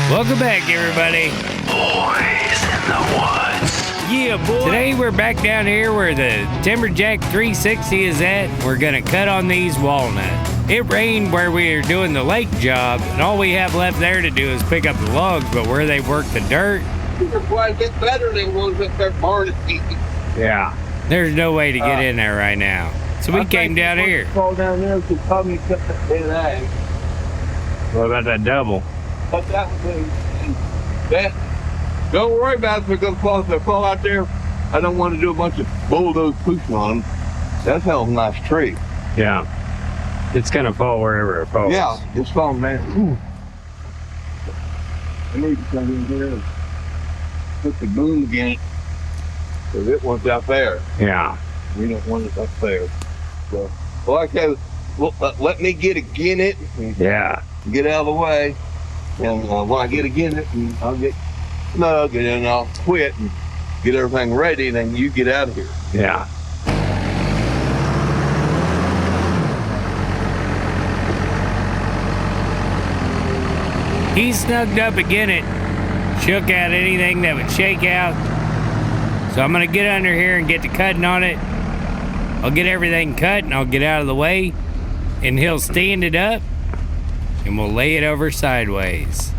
Welcome back, everybody. Boys in the woods. Yeah, boy. Today we're back down here where the Timberjack 360 is at. We're gonna cut on these walnuts. It rained where we were doing the lake job, and all we have left there to do is pick up the logs, but where they work the dirt, they're quite a bit better than ones up there barn. yeah, there's no way to get in there right now. So we came down here. Fall down there to probably cut that bit of that. What about that double? But that was that. Don't worry about it if they're gonna fall. If they fall out there, I don't want to do a bunch of bulldoze pushing on them. That's a hell of a nice tree. Yeah. It's gonna fall wherever it falls. Yeah, it's falling, man. Ooh. I need to come in here and put the boom against it. Because it wants out there. Yeah. We don't want it up there. So, well, like I said, let me get again it. Yeah. Get out of the way. And when I get again it, I'll get snug and then I'll quit and get everything ready, and then you get out of here. Yeah. He snugged up again it, shook out anything that would shake out. So I'm gonna get under here and get to cutting on it. I'll get everything cut and I'll get out of the way, and he'll stand it up and we'll lay it over sideways.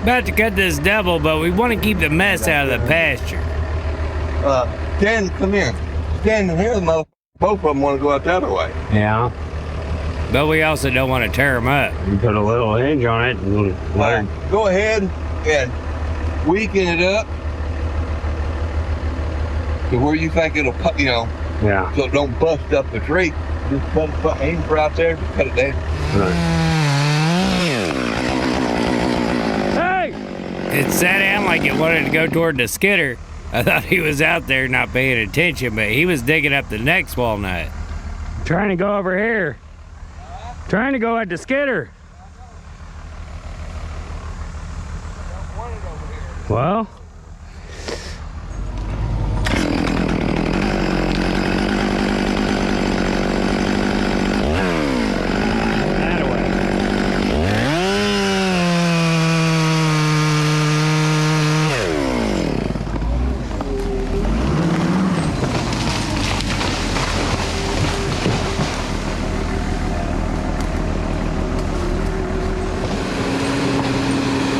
About to cut this double, but we want to keep the mess out of the pasture. Dan, come here. Stand in here, both of them want to go out the other way. Yeah. But we also don't want to tear them up. You put a little hinge on it and go ahead and weaken it up to where you think it'll, yeah. So it don't bust up the tree. Just put aim for out there, just cut it down. Right. It sat down like it wanted to go toward the skidder. I thought he was out there not paying attention, but he was digging up the next walnut. Trying to go over here. Trying to go at the skidder. Well.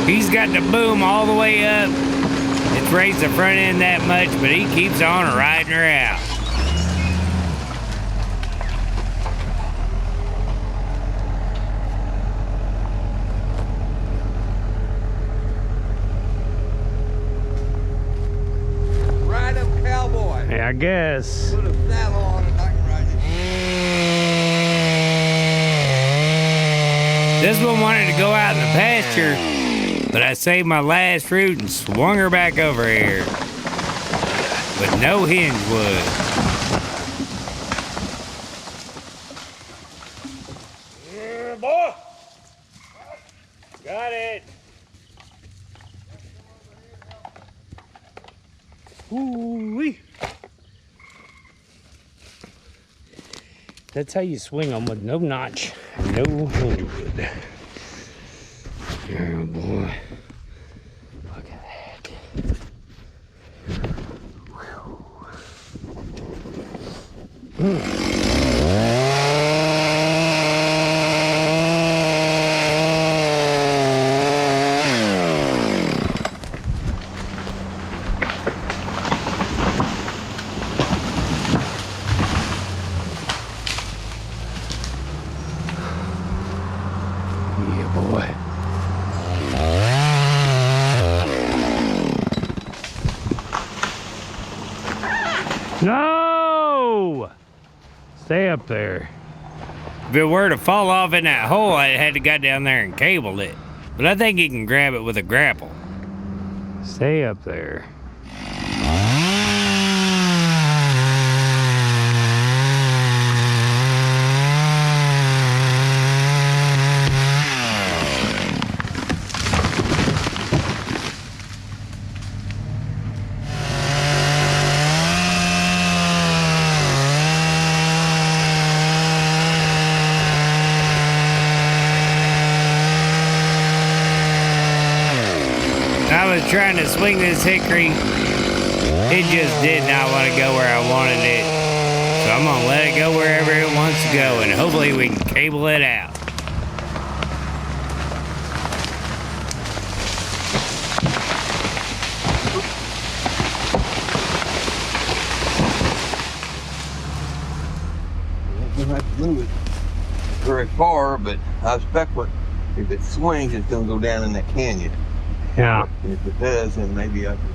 He's got the boom all the way up. It's raised the front end that much, but he keeps on riding her out. Yeah, I guess. Put a saddle on it, I can ride it. This one wanted to go out in the pasture, but I saved my last fruit and swung her back over here. With no hinge wood. Yeah, boy! Got it! Ooh-wee! That's how you swing them, with no notch, no hinge wood. Oh boy. Look at that. Yeah, boy. No! Stay up there. If it were to fall off in that hole, I had to got down there and cabled it. But I think you can grab it with a grapple. Stay up there. I was trying to swing this hickory. It just did not want to go where I wanted it. So I'm gonna let it go wherever it wants to go, and hopefully we can cable it out. You don't have to move it very far, but I expect if it swings, it's going to go down in that canyon. Yeah. And if it does, then maybe I can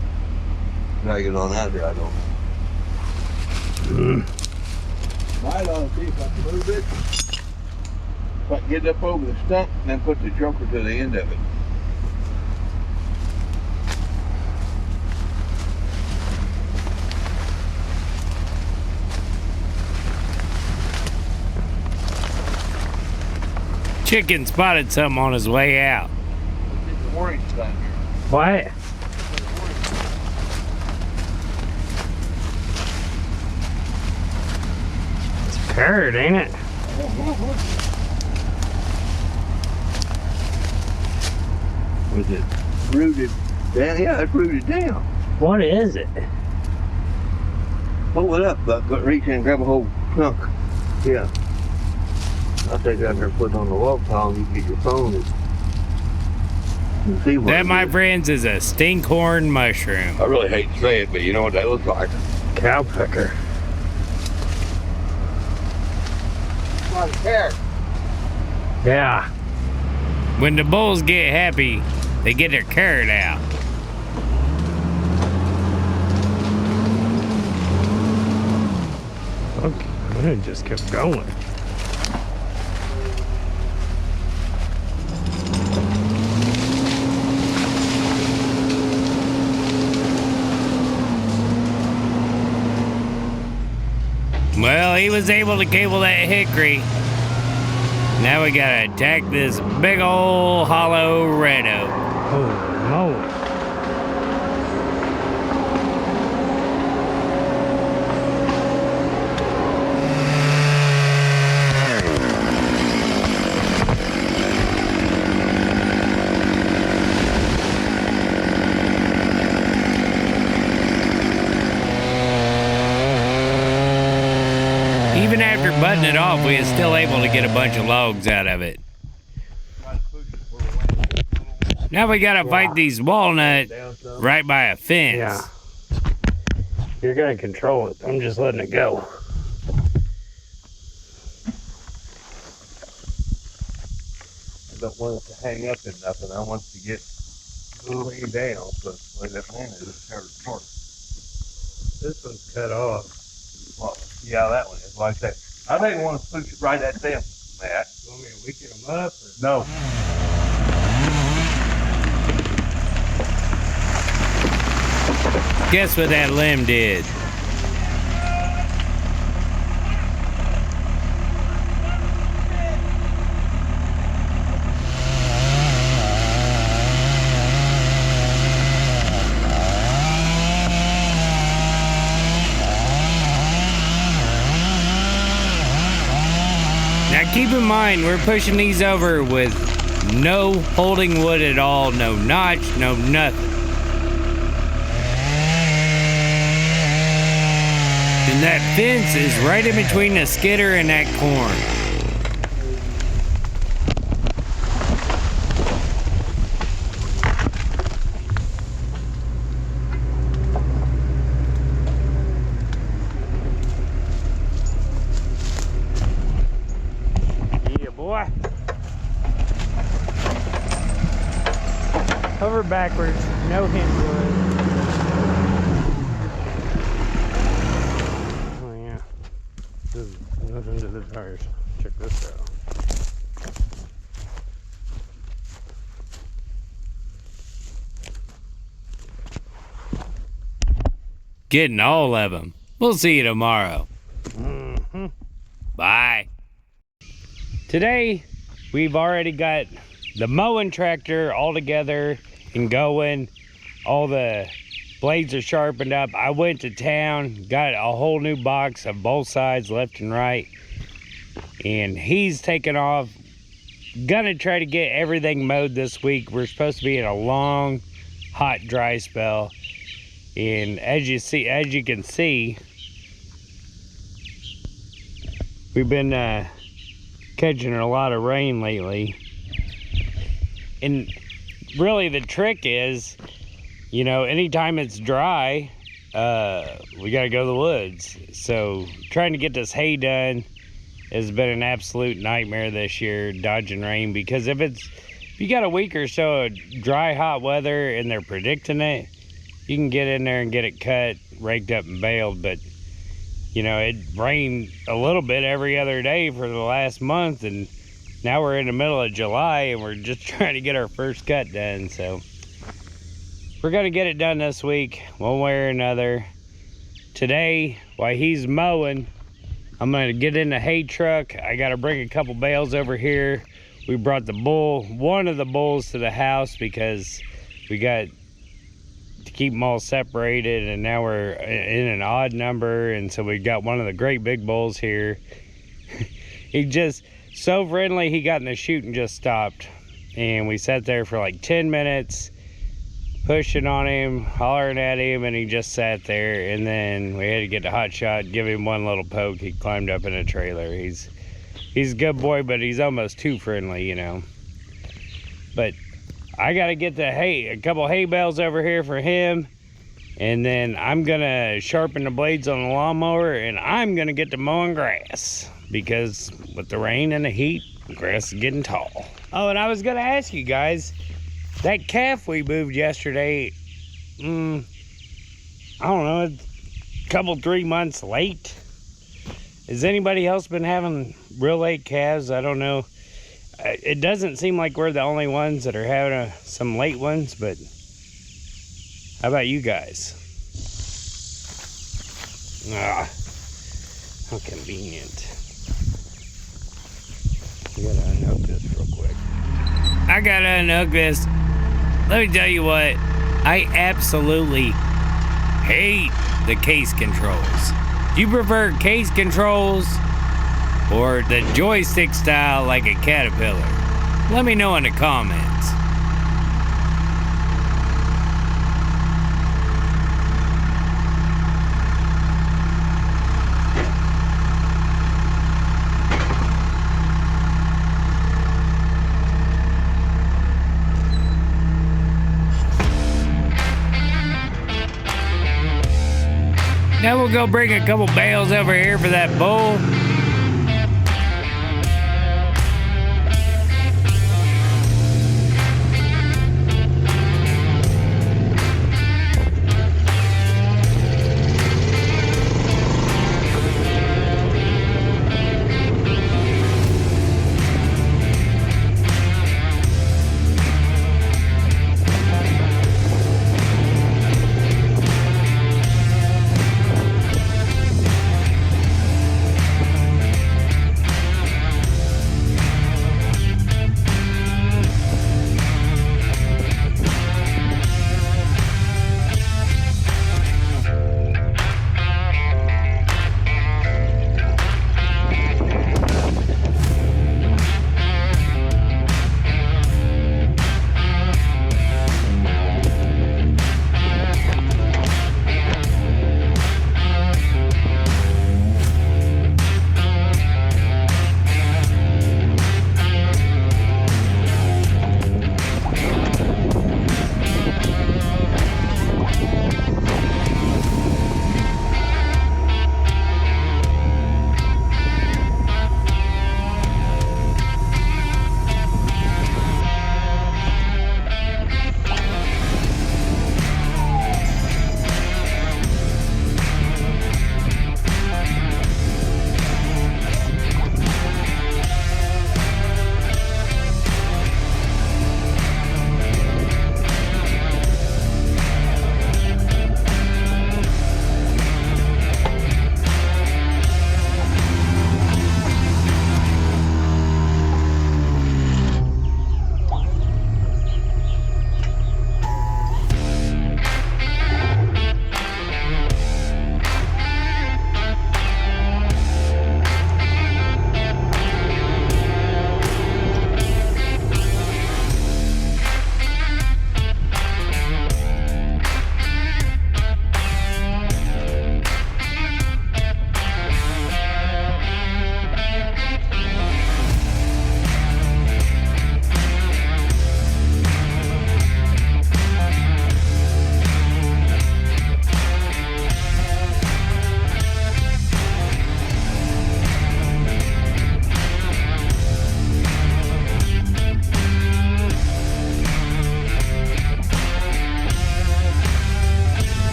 drag it on out there. I don't know. Might ought to see if I can move it. If I can get it up over the stump and then put the jumper to the end of it. Chicken spotted something on his way out. Get the orange down here. What? It's a parrot, ain't it? Was it rooted down? Yeah, it's rooted down. What is it? Pull it up, but reach in and grab a whole chunk. Yeah. I'll take it out there and put it on the wall pile and you can get your phone and see what That, it my is. friends, is a stinkhorn mushroom. I really hate to say it, but you know what that looks like? Cowpecker. Like a carrot. Yeah. When the bulls get happy, they get their carrot out. Okay, it just kept going. Well, he was able to cable that hickory. Now we gotta attack this big old hollow red oak. Oh, no. Even after butting it off, we was still able to get a bunch of logs out of it. Now we gotta fight these walnuts right by a fence. Yeah. You're gonna control it. I'm just letting it go. I don't want it to hang up in nothing. I want it to get way down, so when that man is tear it apart. This one's cut off. Well, yeah, that one is like that. I didn't want to push it right at them, Matt. You want me to wicket them up? Or? No. Guess what that limb did? Now keep in mind, we're pushing these over with no holding wood at all, no notch, no nothing. And that fence is right in between the skidder and that corn. Yeah, boy. Hover backwards, no hinge wood. Nothing to the tires. Check this out. Getting all of them. We'll see you tomorrow. Bye. Today, we've already got the mowing tractor all together and going. All the blades are sharpened up. I went to town, got a whole new box of both sides, left and right. And he's taken off. Gonna try to get everything mowed this week. We're supposed to be in a long, hot, dry spell. And as you can see, we've been catching a lot of rain lately. And really the trick is, you know, anytime it's dry, we gotta go to the woods. So trying to get this hay done has been an absolute nightmare this year, dodging rain, because if you got a week or so of dry, hot weather and they're predicting it, you can get in there and get it cut, raked up and baled. But you know, it rained a little bit every other day for the last month, and now we're in the middle of July and we're just trying to get our first cut done. So we're gonna get it done this week, one way or another. Today, while he's mowing, I'm gonna get in the hay truck. I gotta bring a couple bales over here. We brought one of the bulls to the house because we got to keep them all separated, and now we're in an odd number, and so we got one of the great big bulls here. He just so friendly, he got in the chute and just stopped. And we sat there for like 10 minutes. Pushing on him, hollering at him, and he just sat there. And then we had to get the hot shot, give him one little poke. He climbed up in a trailer. He's a good boy, but he's almost too friendly, you know. But I gotta get a couple hay bales over here for him, and then I'm gonna sharpen the blades on the lawnmower, and I'm gonna get to mowing grass, because with the rain and the heat, the grass is getting tall. Oh, and I was gonna ask you guys, that calf we moved yesterday, I don't know, a couple, 3 months late. Has anybody else been having real late calves? I don't know. It doesn't seem like we're the only ones that are having some late ones, but how about you guys? How convenient. I gotta unhook this real quick. I gotta unhook this. Let me tell you what, I absolutely hate the case controls. Do you prefer case controls or the joystick style like a Caterpillar? Let me know in the comments. Now we'll go bring a couple bales over here for that bull.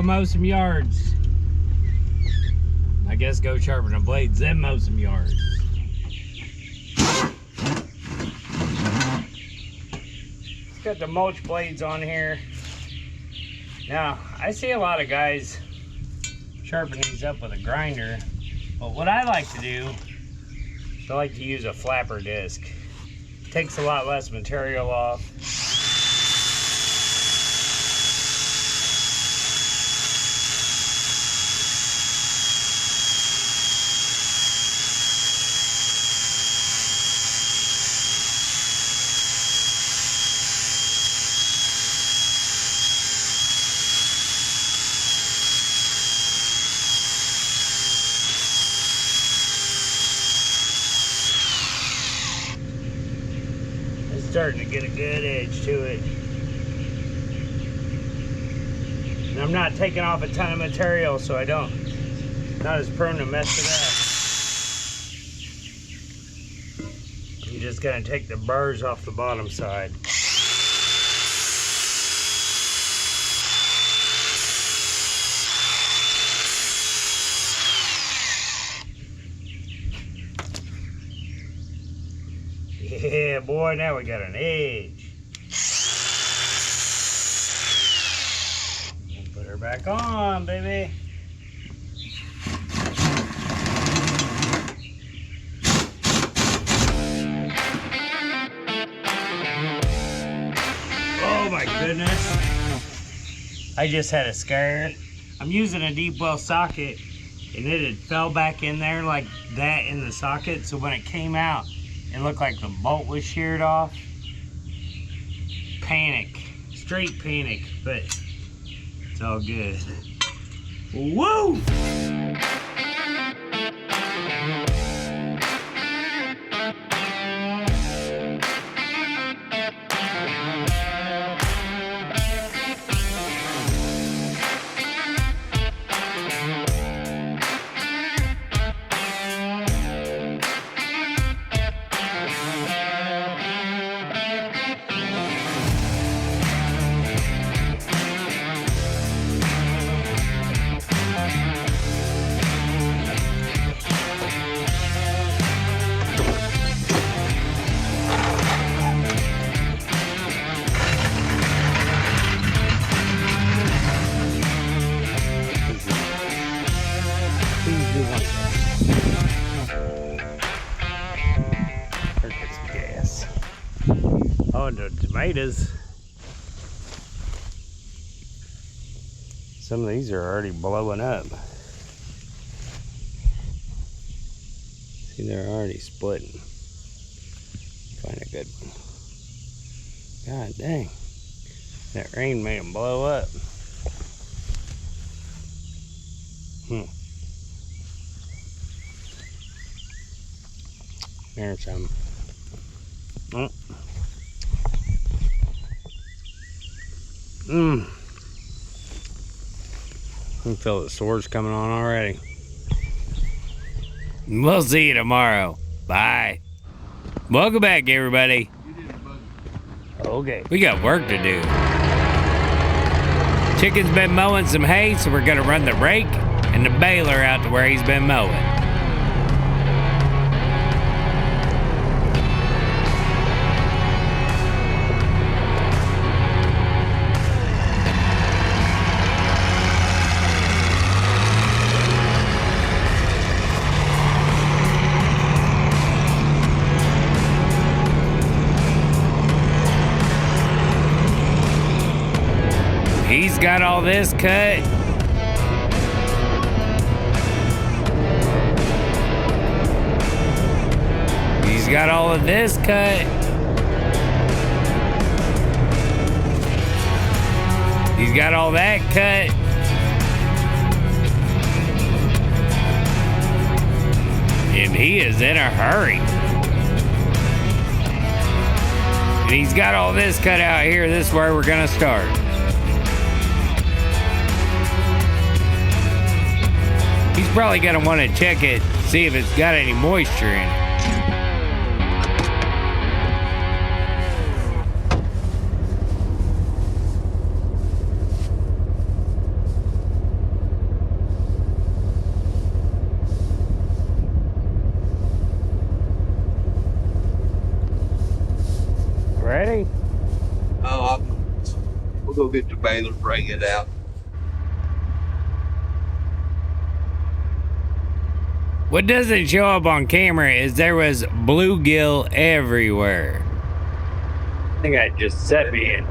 mow some yards. I guess go sharpen the blades, then mow some yards. Got the mulch blades on here. Now, I see a lot of guys sharpen these up with a grinder, but what I like to do is I like to use a flapper disc. Takes a lot less material off. Starting to get a good edge to it. And I'm not taking off a ton of material, so I don't, not as prone to mess it up. You're just gonna take the burrs off the bottom side. Yeah, boy, now we got an edge. Put her back on, baby. Oh my goodness. I just had a scare. I'm using a deep well socket and it had fell back in there like that in the socket, so when it came out, it looked like the bolt was sheared off. Panic, straight panic, but it's all good. Woo! Oh, and the tomatoes. Some of these are already blowing up. See, they're already splitting. Find a good one. God dang. That rain made them blow up. There's some. Oh. I can feel the sores coming on already. We'll see you tomorrow. Bye. Welcome back, everybody. Okay. We got work to do. Chicken's been mowing some hay, so we're gonna run the rake and the baler out to where he's been mowing. He's got all this cut. He's got all of this cut. He's got all that cut. And he is in a hurry. And he's got all this cut out here. This is where we're gonna start. He's probably gonna want to check it, see if it's got any moisture in it. Ready? Oh, we'll go get the baler, bring it out. What doesn't show up on camera is there was bluegill everywhere. I think I just set me in.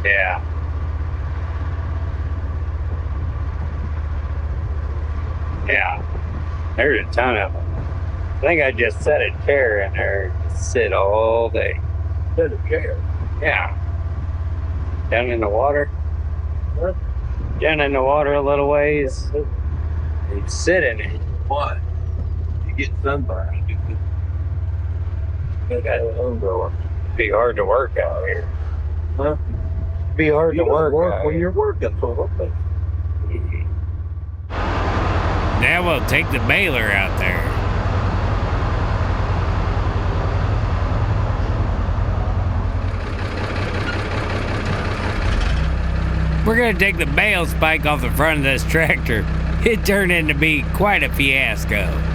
Yeah. Yeah. There's a ton of them. I think I just set a chair in there and sit all day. Set a chair. Yeah. Down in the water. What? Down in the water a little ways. You sit in it. Why? You get sunburned. You got an umbrella. It'd be hard to work out here. Huh? It'd be hard to work out when here. you're working for them. Now we'll take the baler out there. We're gonna take the bale spike off the front of this tractor. It turned into be quite a fiasco.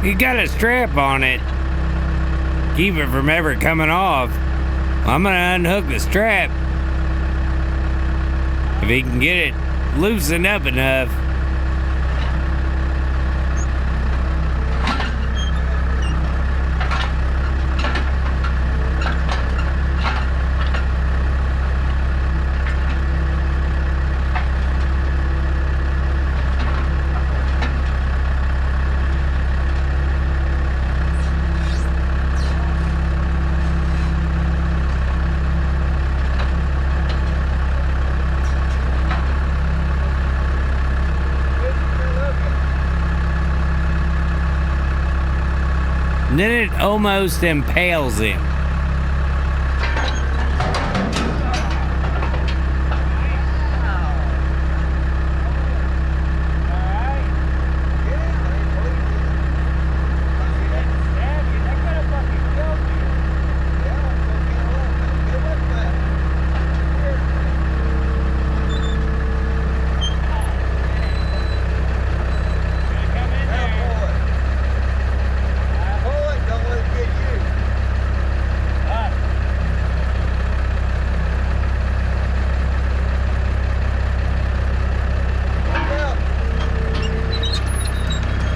You got a strap on it. Keep it from ever coming off. I'm gonna unhook the strap. If he can get it loosened up enough. And then it almost impales him.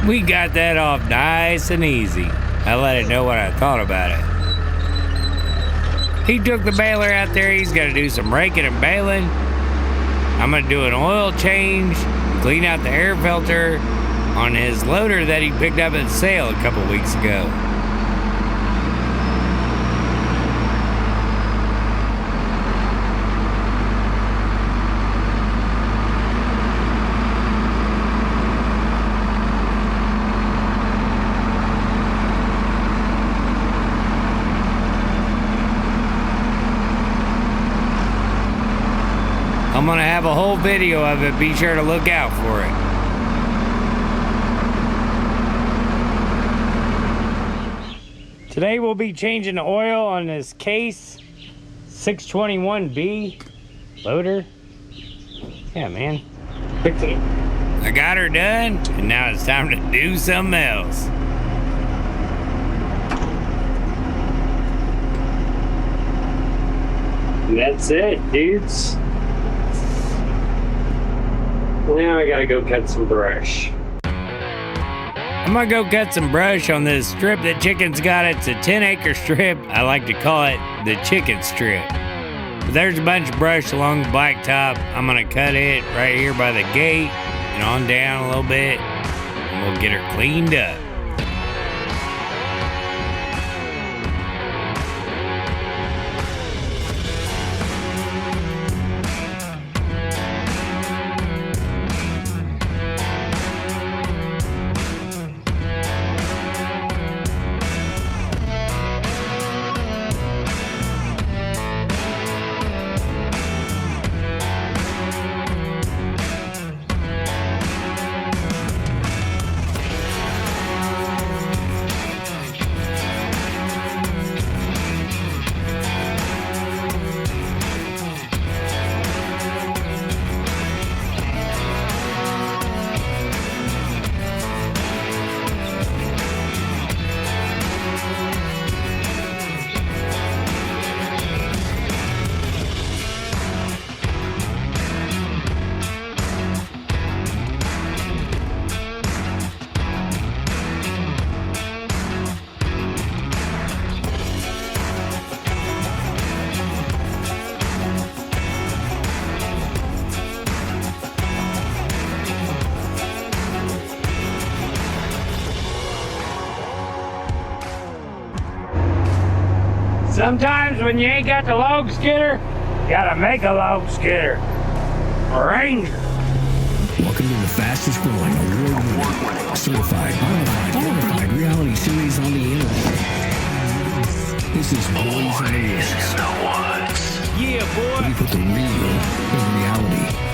We got that off nice and easy. I let it know what I thought about it. He took the baler out there. He's got to do some raking and baling. I'm going to do an oil change, clean out the air filter on his loader that he picked up at sale a couple weeks ago. I'm gonna have a whole video of it. Be sure to look out for it. Today we'll be changing the oil on this Case 621B loader. Yeah, man. I got her done, and now it's time to do something else. And that's it, dudes. Now I gotta go cut some brush. I'm gonna go cut some brush on this strip that Chicken's got. It's a 10-acre strip. I like to call it the chicken strip. But there's a bunch of brush along the blacktop. I'm gonna cut it right here by the gate and on down a little bit, and we'll get her cleaned up. Sometimes when you ain't got the log skidder, you gotta make a log skidder. Ranger. Welcome to the fastest growing, award-winning, certified, qualified reality series on the internet. This is Boys in the Woods. In the woods. Yeah, boy. We put the real in reality.